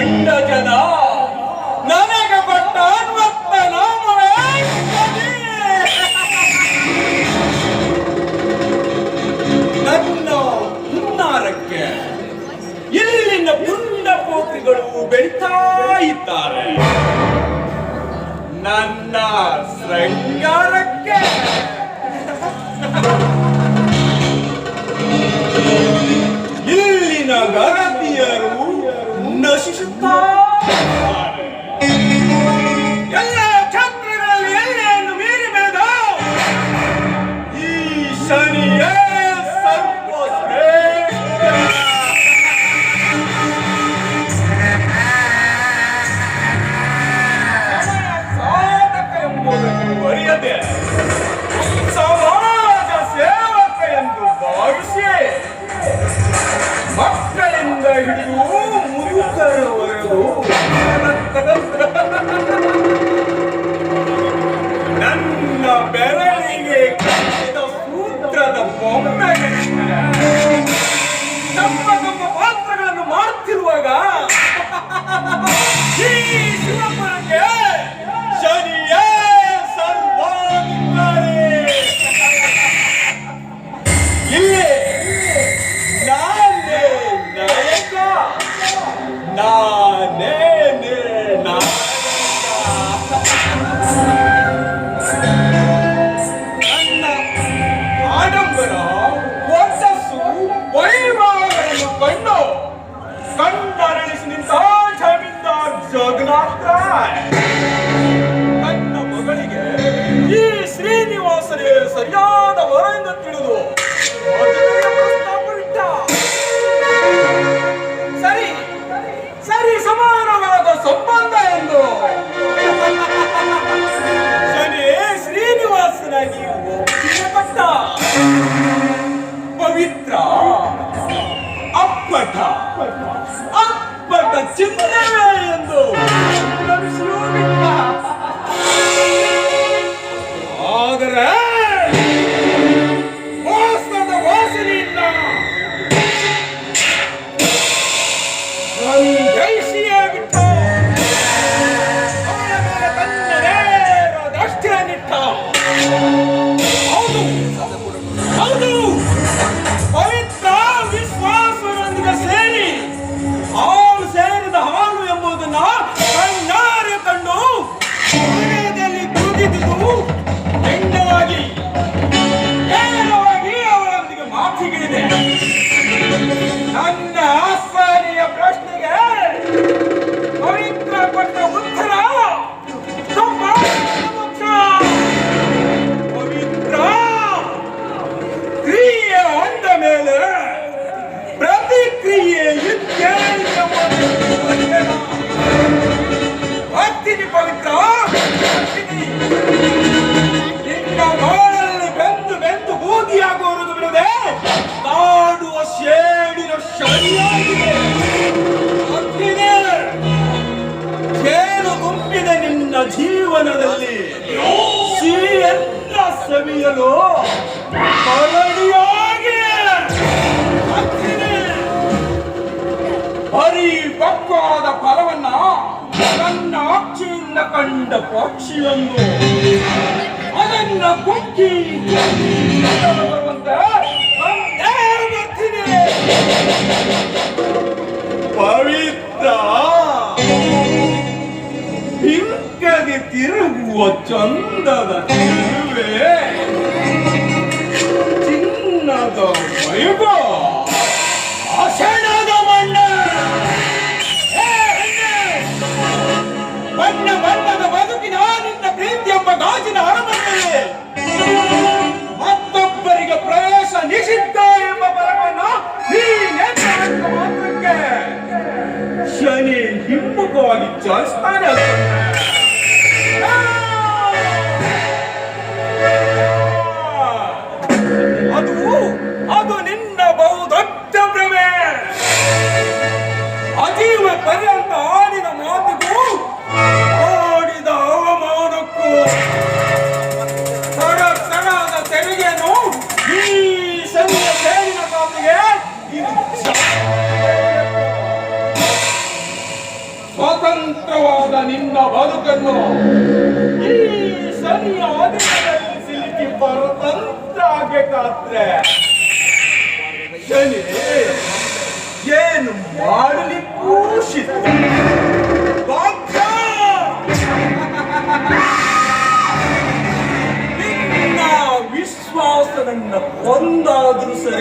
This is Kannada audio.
ಪಿಂಡ ಜನ ನನಗೆ ಕೊಟ್ಟ ಅನ್ವತ್ತ ನಾಮವೇ ಶನಿ. ನನ್ನ ಹುನ್ನಾರಕ್ಕೆ ಇಲ್ಲಿನ ಪುಂಡ ಪೋತ್ರಿಗಳು ಬೆಳೀತಾ ಇದ್ದಾರೆ. ನನ್ನ ಶೃಂಗಾರಕ್ಕೆ ಇಲ್ಲಿನ ಗರತಿಯರು ನಶಿಸುತ್ತಾರೆ. ಎಲ್ಲ ಛತ್ರಗಳಲ್ಲಿ ಎಲ್ಲೆಯನ್ನು ಮೀರಿ ಬೆಳೆದ ಈ ಶನಿಯೇ ಸರ್ವಶ್ರೇಷ್ಠ. ಸಾಧಕ ಎಂಬುದನ್ನು ಅರಿಯದೆ ಸಮಾಜ ಸೇವಕ ಎಂದು ಭಾವಿಸಿ ಮಕ್ಕಳಿಂದ ಹಿಡಿದು ಮುದುಕರವರೆಗೂ ನನ್ನ ಬೆರಳಿಗೆ ಕಟ್ಟಿದ ಸೂತ್ರದ ಬೊಮ್ಮೆಗೆ ತಮ್ಮ ತಮ್ಮ ಪಾತ್ರಗಳನ್ನು ಮಾಡುತ್ತಿರುವಾಗ ಈ ಶಿವಪುರಕ್ಕೆ ಶನಿಯೇ ಸರ್ವಾಧಿಕಾರಿ. ಇಲ್ಲಿ ನಾನೇ ನಾಯಕ, ನಾನೇ ನನ್ನ ಆಡಂಬರ ವರ್ಚಸ್ಸು ವೈಭವಗಳನ್ನು ಕಂಡರಳಿಸಿ ನಿಂತ ಜಮೀನ್ದಾರ್ ಜಗನ್ನಾಥ ನನ್ನ ಮಗಳಿಗೆ ಈ ಶ್ರೀನಿವಾಸನೇ ಸರಿಯಾದ ವರ ಎಂದು ತಿಳಿದು ಸರಿ ಸರಿ ಸಮಾನವಾದ ಸಂಬಂಧ ಎಂದು ಶನಿ ಶ್ರೀನಿವಾಸನಾಗಿ ಒಪ್ಪಿಗೆಪಟ್ಟ. ಪವಿತ್ರ ಅಪ್ಪಟ ಅಪ್ಪಟ ಚಿಂತನೆ ಎಂದು ಆದರೆ ಮೋಸದ ವಾಸನೆಯಿಂದ ಜಯಿಸಿಯೇ ಬಿಟ್ಟ. ಅವಳ ಮೇಲೆ ತನ್ನದೇ ದೃಷ್ಟಿಯನ್ನಿಟ್ಟ. ಹೌದು ಹೌದು, ಪವಿತ್ರ ವಿಶ್ವಾಸದೊಂದಿಗೆ ಸೇರಿ ಹಾಲು ಸೇರಿದ ಹಾಲು ಎಂಬುದನ್ನ ಕಣ್ಣಾರೆ ಕಂಡು ಹೃದಯದಲ್ಲಿ ಕುದಿದಿದ್ದು ಹೆಂಡವಾಗಿ ನೇರವಾಗಿ ಅವಳೊಂದಿಗೆ ಮಾತಿಗಿಳಿದೆ. ನನ್ನ ಆಸ್ವಾನಿಯ ಪ್ರಶ್ನೆಗೆ ಪವಿತ್ರ ಕೊಟ್ಟ ಉತ್ತರ ಪವಿತ್ರ ಕ್ರಿಯೆ ಅಂದ ಮೇಲೆ ಪ್ರತಿಕ್ರಿಯೆ ಬರ್ತೀನಿ ಪವಿತ್ರ, ನಿನ್ನ ಬಾಳಲ್ಲಿ ಬೆಂದು ಬೆಂದು ಬೂದಿಯಾಗುವುದು ಬಿಡದೆ ಕಾಡುವ ಶೇಡಿನ ಶನಿಯಾಗಿದೆ. ಕೇಳು ಗುಂಪಿದ ನಿನ್ನ ಜೀವನದಲ್ಲಿ ಸಿಹಿಯನ್ನ ಸವಿಯಲು ಕರಡಿಯಾಗಿ ಪರಿಪಕ್ವವಾದ ಫಲವನ್ನ ನನ್ನ ಅಕ್ಷಿಯಿಂದ ಕಂಡ ಪಕ್ಷಿಯೊಂದು ಅದನ್ನ ಕುಕ್ಕಿ ಬರುವಂತೆ ಬರ್ತೀನಿ. ಪವಿತ್ರ ಹಿಂಕಗೆ ತಿರುಗುವ ಚಂದದ ತಿರುವೆ ಚಿನ್ನದ ವೈಭವ ಅಸಣದ ಮಣ್ಣ ಬಣ್ಣ ಬಣ್ಣದ ಬದುಕಿನ ನಿನ್ನ ಪ್ರೀತಿ ಎಂಬ ಗಾಜಿನ ಅರಮನೆಯಲ್ಲಿ ಮತ್ತೊಬ್ಬರಿಗೆ ಪ್ರವೇಶ ನಿಷಿದ್ಧ ಎಂಬ ಬರವನ್ನು ಮಾತ್ರಕ್ಕೆ ಶನಿ ಹಿಮ್ಮುಖವಾಗಿ ಚಾಲಿಸ್ತಾನೆ. ಅದು ನಿನ್ನ ಬಹುದೊಡ್ಡ ಭ್ರಮೆ. ಅಜೀವ ಪರ್ಯಂತ ಆಡಿದ ಮಾತಿಗೂ ಆಡಿದ ಅವಮಾನಕ್ಕೂ ತಡದ ತೆರಿಗೆಯನ್ನು ಈ ಶನಿಯ ಸೇರಿನ ಕಾಪಿಗೆ ಮಾಡುವುದನ್ನು ಈ ಶನಿಯ ಅಧೀನದಲ್ಲಿ ಸಿಲುಕಿ ಪರತಂತ್ರ ಆಗಬೇಕಾದ್ರೆ ಶನಿ ಏನು ಮಾಡಲಿಕ್ಕೂ ಸಿದ್ಧ. ಭಕ್ತ! ನಿನ್ನ ವಿಶ್ವಾಸ ನನ್ನ ಕೊಂದಾದ್ರೂ ಸರಿ